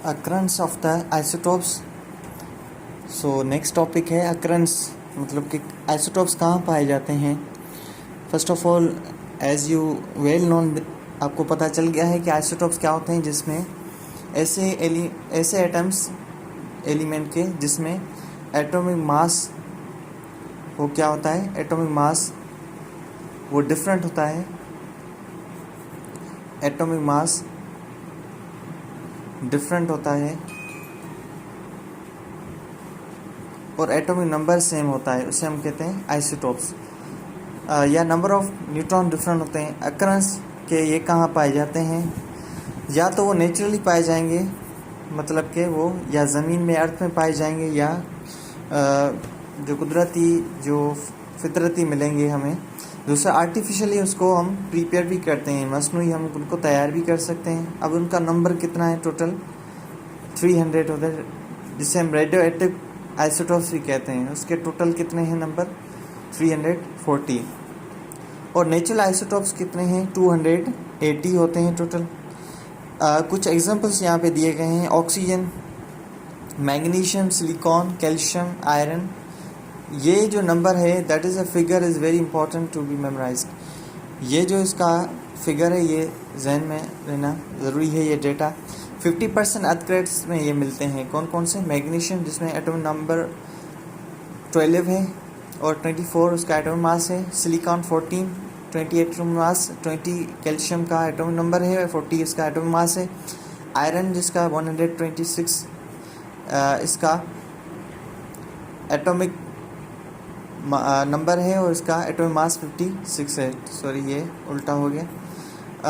अक्रंस of the isotopes. So next topic है occurrence, मतलब कि आइसोटोप्स कहाँ पाए जाते हैं। First of all, as you well known, आपको पता चल गया है कि आइसोटोप्स क्या होते हैं, जिसमें ऐसे एटम्स एलिमेंट के जिसमें एटॉमिक मास वो क्या होता है, एटॉमिक मास वो डिफरेंट होता है, एटॉमिक मास डिफरेंट होता है और एटॉमिक नंबर सेम होता है, उसे हम कहते हैं आइसोटोप्स। या नंबर ऑफ न्यूट्रॉन डिफरेंट होते हैं। अक्रंस के ये कहाँ पाए जाते हैं, या तो वो नेचुरली पाए जाएंगे, मतलब कि वो या ज़मीन में अर्थ में पाए जाएंगे, या जो कुदरती जो फितरती मिलेंगे हमें। दूसरा, आर्टिफिशियली उसको हम प्रिपेयर भी करते हैं, मसनूई हम उनको तैयार भी कर सकते हैं। अब उनका नंबर कितना है, टोटल 300 होता है, जिसे हम रेडियो एक्टिव आइसोटोप्स भी कहते हैं। उसके टोटल कितने हैं नंबर, 340। और नेचुरल आइसोटोप्स कितने हैं, 280 होते हैं टोटल। कुछ एग्जांपल्स यहाँ पे दिए गए हैं। Oxygen, magnesium, silicon, calcium, iron. ये जो नंबर है, that is a figure is very important to be memorised. ये जो इसका फिगर है, ये जहन में रहना ज़रूरी है। ये डेटा 50% अर्थक्राइट्स में ये मिलते हैं। कौन कौन से, मैग्नीशियम जिसमें एटॉमिक नंबर 12 है और 24 उसका एटॉमिक मास है। सिलिकॉन 14, 28 एटॉमिक मास, 20 कैल्शियम का एटॉमिक नंबर है, 40 इसका एटॉमिक मास है। आयरन जिसका 126 इसका एटॉमिक नंबर है और इसका एटॉमिक मास 56 है। सॉरी, ये उल्टा हो गया।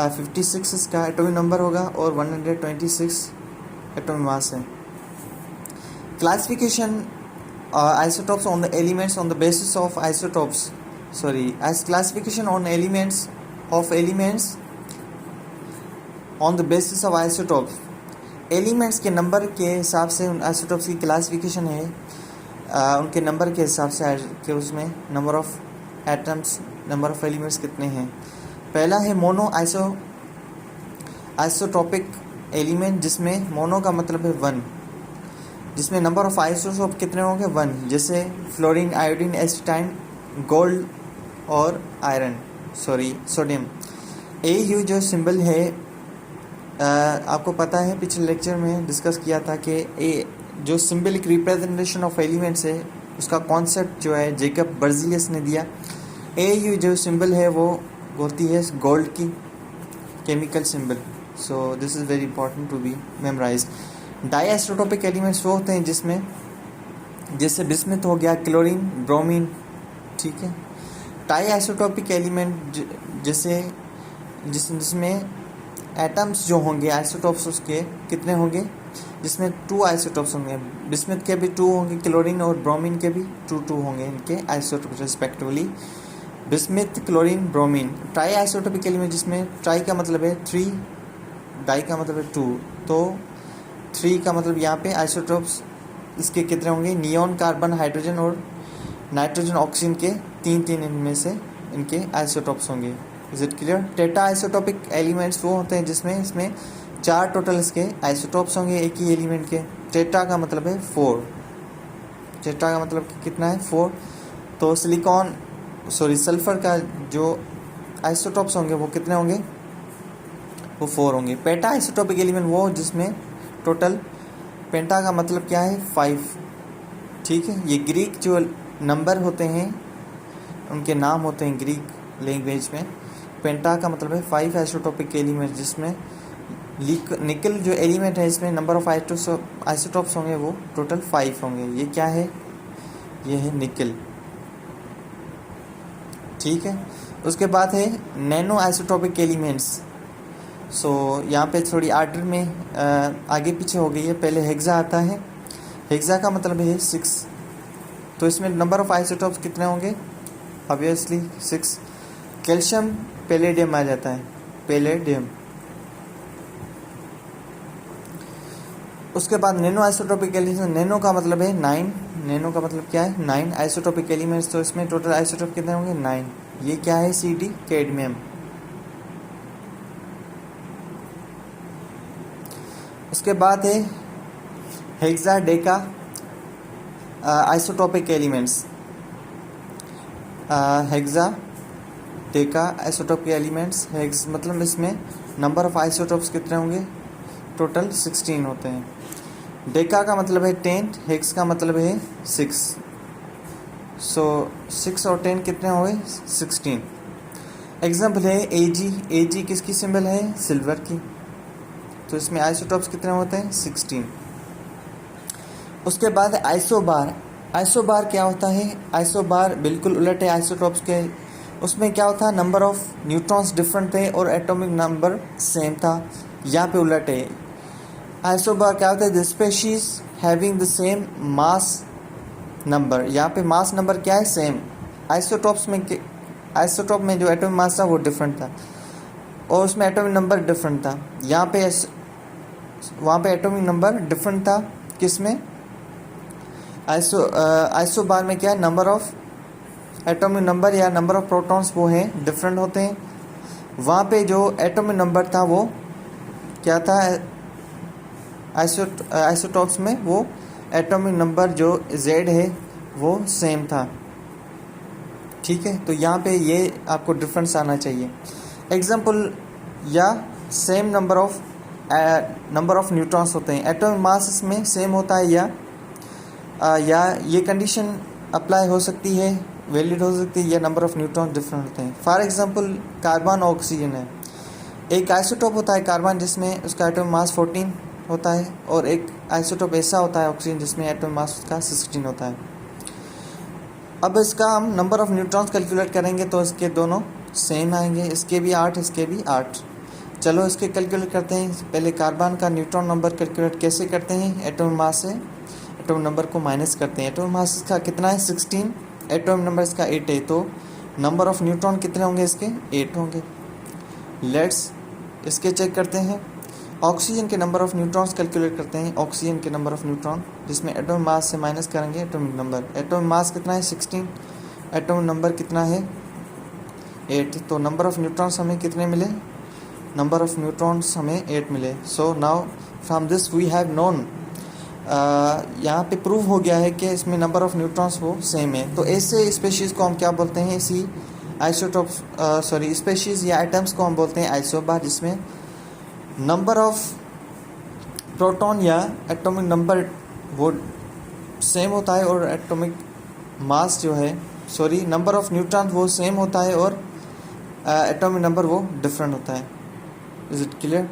56 इसका एटॉमिक नंबर होगा और 126 एटॉमिक मास है। Classification isotopes on the elements on the basis of isotopes, as classification on elements on the basis of isotopes। Elements के नंबर के हिसाब से उन आइसोटोप्स की क्लासिफिकेशन है, उनके नंबर के हिसाब से कि उसमें number of atoms, number of elements कितने हैं। पहला है मोनो आइसोटोपिक एलिमेंट, जिसमें मोनो का मतलब है 1, जिसमें नंबर ऑफ आइसोटोप कितने होंगे, 1। जैसे फ्लोरीन, आयोडीन, एसिटाइन, गोल्ड और सोडियम। AU जो सिंबल है, आपको पता है पिछले लेक्चर में डिस्कस किया था कि जो सिंबलिक रिप्रेजेंटेशन ऑफ एलिमेंट्स है, उसका कॉन्सेप्ट जो है जेकब बर्जीलियस ने दिया। AU जो सिंबल है वो होती है गोल्ड की chemical symbol. So this is very important to be memorised. Diisotopic elements वो होते हैं जिसमें, जैसे बिस्मथ हो गया, क्लोरीन, ब्रोमीन, ठीक है। टाई आइसोटोपिक एलिमेंट जिसमें एटम्स जो होंगे आइसोटोप्स उसके कितने होंगे, जिसमें 2 आइसोटोप्स होंगे। बिस्मथ के भी 2 होंगे, क्लोरीन और ब्रोमीन के भी 2 होंगे, इनके isotope respectively, bismuth, chlorine, bromine. Try isotopic element जिसमें ट्राई का मतलब है 3, डाई का मतलब है 2, तो 3 का मतलब यहाँ पे आइसोटोप्स इसके कितने होंगे, नियॉन, कार्बन, हाइड्रोजन और नाइट्रोजन, ऑक्सीजन के 3 इनमें से इनके आइसोटोप्स होंगे। Is it clear. Tetra isotopic elements वो होते हैं जिसमें इसमें 4 टोटल इसके आइसोटोप्स होंगे एक ही एलिमेंट के। टेट्रा का मतलब है 4, टेट्रा का मतलब कितना है, 4। तो सल्फर का जो आइसोटोप्स होंगे वो कितने होंगे, वो 4 होंगे। पेटा आइसोटोपिक एलिमेंट वो जिसमें टोटल, पेंटा का मतलब क्या है, 5, ठीक है। ये ग्रीक जो नंबर होते हैं उनके नाम होते हैं ग्रीक लैंग्वेज में। पेंटा का मतलब है 5 आइसोटोपिक एलिमेंट, जिसमें निकल जो एलिमेंट है इसमें नंबर ऑफ आइसोटोप्स होंगे वो टोटल 5 होंगे। ये क्या है, ये है निकल, ठीक है। उसके बाद है नैनो आइसोटोपिक एलिमेंट्स। यहाँ पे थोड़ी आर्डर में आगे पीछे हो गई है। पहले हेक्सा आता है, हेक्सा का मतलब है 6, तो इसमें नंबर ऑफ आइसोटोप्स कितने होंगे, ऑब्वियसली 6। कैल्शियम, पैलेडियम आ जाता है, पैलेडियम। उसके बाद नैनो आइसोटोपिक एलिमेंट, नैनो का मतलब है 9, नैनो का मतलब क्या है, 9 आइसोटोपिक एलिमेंट्स, तो इसमें टोटल आइसोटोप कितने होंगे, 9। ये क्या है, CD, कैडमियम। उसके बाद है hexa Deka isotopic elements, hexa Deka isotopic elements. Hex मतलब इसमें नंबर ऑफ आइसोटोप्स कितने होंगे, टोटल 16 होते हैं। डेका का मतलब है 10, हेक्स का मतलब है 6, सो 6 और 10 कितने हो गए, 16। एग्जाम्पल है एजी, एजी किसकी सिंबल है, सिल्वर की, तो इसमें आइसोटोप्स कितने होते हैं, 16। उसके बाद आइसोबार, आइसोबार क्या होता है, आइसोबार बिल्कुल उलट है आइसोटोप्स के। उसमें क्या होता है, नंबर ऑफ न्यूट्रॉन्स डिफरेंट थे और एटॉमिक नंबर सेम था, यहाँ पे उलट है। आइसोबार क्या होता है, the species having the same mass number, यहाँ पे मास नंबर क्या है, सेम। आइसोटोप्स में आइसोटोप में जो एटॉमिक मास था वो डिफरेंट था और उसमें एटॉमिक नंबर डिफरेंट था। यहाँ पे वहाँ पे एटॉमिक नंबर डिफरेंट था, किसमें, आइसोबार में क्या है, नंबर ऑफ एटॉमिक नंबर या नंबर ऑफ प्रोटॉन्स वो हैं डिफरेंट होते हैं। वहाँ पे जो एटॉमिक नंबर था वो क्या था, आइसोटोप्स में वो एटॉमिक नंबर जो Z है वो सेम था, ठीक है। तो यहाँ पे ये आपको डिफरेंस आना चाहिए। एग्जाम्पल, या सेम नंबर ऑफ न्यूट्रॉन्स होते हैं, एटॉमिक मास इसमें सेम होता है, या ये कंडीशन अप्लाई हो सकती है, वैलिड हो सकती है, या नंबर ऑफ न्यूट्रॉन डिफरेंट होते हैं। फॉर एग्जांपल कार्बन और ऑक्सीजन है, एक आइसोटोप होता है कार्बन जिसमें उसका एटॉमिक मास 14 होता है, और एक आइसोटोप ऐसा होता है ऑक्सीजन जिसमें एटॉमिक मास उसका 16 होता है। अब इसका हम नंबर ऑफ न्यूट्रॉन्स कैलकुलेट करेंगे तो इसके दोनों सेम आएंगे, इसके भी 8, इसके भी 8। चलो इसके कैलकुलेट करते हैं। पहले कार्बन का न्यूट्रॉन नंबर कैलकुलेट कैसे करते हैं, एटॉमिक मास से एटॉमिक नंबर को माइनस करते हैं। एटॉमिक मास इसका कितना है, 16, एटॉमिक नंबर इसका 8 है, तो नंबर ऑफ न्यूट्रॉन कितने होंगे इसके, 8 होंगे। लेट्स इसके चेक करते हैं। ऑक्सीजन के नंबर ऑफ न्यूट्रॉन्स कैलकुलेट करते हैं। ऑक्सीजन के नंबर ऑफ न्यूट्रॉन जिसमें एटॉमिक मास से माइनस करेंगे एटॉमिक नंबर। एटॉमिक मास कितना है, 16, एटॉमिक नंबर कितना है, 8, तो नंबर ऑफ न्यूट्रॉन्स हमें कितने मिले, नंबर ऑफ न्यूट्रॉन्स हमें 8 मिले। So now from this we have known, यहाँ पे प्रूव हो गया है कि इसमें नंबर ऑफ न्यूट्रॉन्स वो सेम है। तो ऐसे स्पेशीज़ को हम क्या बोलते हैं, इसी आइसोटोप्स स्पेशीज़ या आइटम्स को हम बोलते हैं आइसोबार, जिसमें नंबर ऑफ प्रोटॉन या एटॉमिक नंबर वो सेम होता है और एटॉमिक मास जो है, नंबर ऑफ न्यूट्रॉन वो सेम होता है और एटॉमिक नंबर वो डिफरेंट होता है। Is it clear?